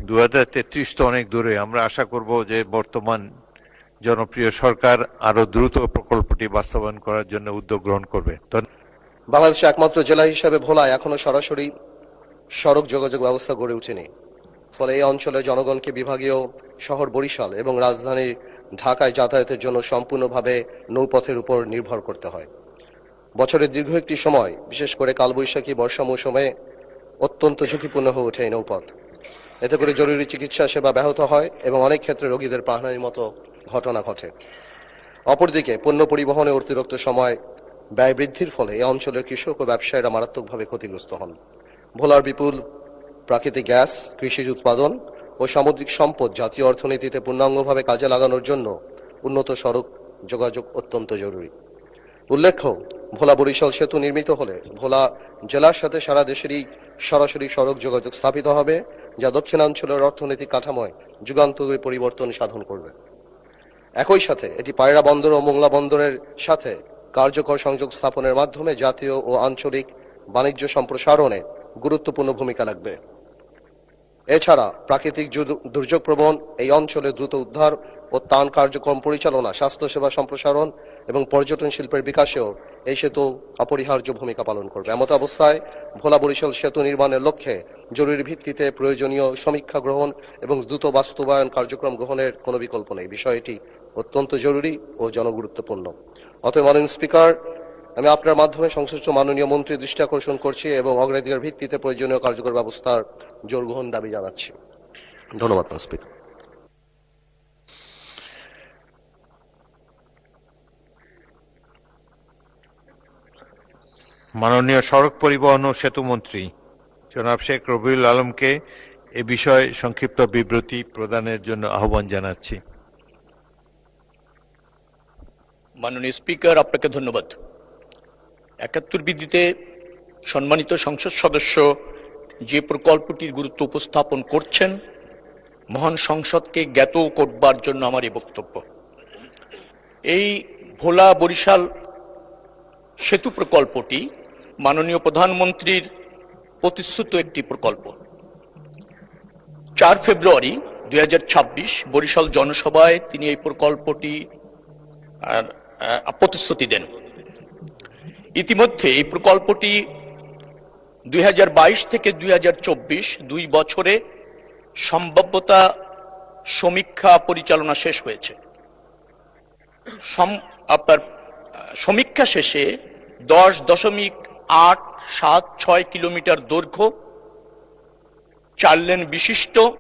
2033 তো অনেক দূরে। আমরা আশা করব যে বর্তমান জনপ্রিয় সরকার আরো দ্রুত প্রকল্পটি বাস্তবায়ন করার জন্য উদ্যোগ গ্রহণ করবে। বাংলাদেশের একমাত্র জেলা হিসেবে ভোলায় এখনো সরাসরি সড়ক যোগাযোগ ব্যবস্থা গড়ে ওঠেনি। ফলে এই অঞ্চলের জনগণকে বিভাগীয় শহর বরিশাল এবং রাজধানী ঢাকায় যাতায়াতের জন্য সম্পূর্ণভাবে নৌপথের উপর নির্ভর করতে হয়। বছরের দীর্ঘ একটি সময়, বিশেষ করে কালবৈশাখী বর্ষা মৌসুমে অত্যন্ত ঝুঁকিপূর্ণ হয়ে ওঠে এই নৌপথ। এতে করে জরুরি চিকিৎসা সেবা ব্যাহত হয় এবং অনেক ক্ষেত্রে রোগীদের প্রাণহানির মতো ঘটনা ঘটে। অপরদিকে পণ্য পরিবহনে অতিরিক্ত সময় ব্যয় বৃদ্ধির ফলে এই অঞ্চলের কৃষক ও ব্যবসায়ীরা মারাত্মকভাবে ক্ষতিগ্রস্ত হন। ভোলার বিপুল প্রাকৃতিক গ্যাস, কৃষিজ উৎপাদন ও সামুদ্রিক সম্পদ জাতীয় অর্থনীতিতে পূর্ণাঙ্গভাবে কাজে লাগানোর জন্য উন্নত সড়ক যোগাযোগ অত্যন্ত জরুরি। উল্লেখ্য, ভোলা বরিশাল সেতু নির্মিত হলে ভোলা জেলার সাথে সারা দেশেরই সরাসরি সড়ক যোগাযোগ স্থাপিত হবে, যা দক্ষিণাঞ্চলের অর্থনৈতিক কাঠামোয় যুগান্তকারী পরিবর্তন সাধন করবে। একই সাথে এটি পায়রা বন্দর ও মোংলা বন্দরের সাথে কার্যকর সংযোগ স্থাপনের মাধ্যমে জাতীয় ও আঞ্চলিক বাণিজ্য সম্প্রসারণে গুরুত্বপূর্ণ ভূমিকা রাখবে। এছাড়া প্রাকৃতিক দুর্যোগ প্রবণ এই অঞ্চলে দ্রুত উদ্ধার ও ত্রাণ কার্যক্রম পরিচালনা, স্বাস্থ্যসেবা সম্প্রসারণ এবং পর্যটন শিল্পের বিকাশেও এই সেতু অপরিহার্য ভূমিকা পালন করবে। এমত অবস্থায় ভোলা বরিশাল সেতু নির্মাণের লক্ষ্যে জরুরি ভিত্তিতে প্রয়োজনীয় সমীক্ষা গ্রহণ এবং দ্রুত বাস্তবায়ন কার্যক্রম গ্রহণের কোনো বিকল্প নেই। বিষয়টি অত্যন্ত জরুরি ও জনগুরুত্বপূর্ণ। অতএব মাননীয় স্পিকার, আমি আপনার মাধ্যমে সংশ্লিষ্ট মাননীয় মন্ত্রীর দৃষ্টি আকর্ষণ করছি এবং অগ্রাধিকার ভিত্তিতে প্রয়োজনীয় কার্যকর ব্যবস্থার জোর গ্রহণ দাবি জানাচ্ছি। ধন্যবাদ স্পিকার। মাননীয় সড়ক পরিবহন ও সেতু মন্ত্রী জনাব শেখ রবিউল আলমকে এ বিষয়ে সংক্ষিপ্ত বিবৃতি প্রদানের জন্য আহ্বান জানাচ্ছি। মাননীয় স্পিকার, আপনাকে ধন্যবাদ। ৭১ বিধিতে সম্মানিত সংসদ সদস্য যে প্রকল্পটির গুরুত্ব উপস্থাপন করছেন, মহান সংসদকে জ্ঞাত করবার জন্য আমার এই বক্তব্য। এই ভোলা বরিশাল সেতু প্রকল্পটি মাননীয় প্রধানমন্ত্রীর প্রতিশ্রুত একটি প্রকল্প। ৪ ফেব্রুয়ারি ২০২৬ বরিশাল জনসভায় তিনি এই প্রকল্পটি প্রতিশ্রুতি দেন। ইতিমধ্যে এই প্রকল্পটি ২০২২ থেকে ২০২৪ ২ বছরে সম্ভাব্যতা সমীক্ষা পরিচালনা শেষ হয়েছে। আপনার সমীক্ষা শেষে 10.876 কিলোমিটার দৈর্ঘ্য, 4 লেন বিশিষ্ট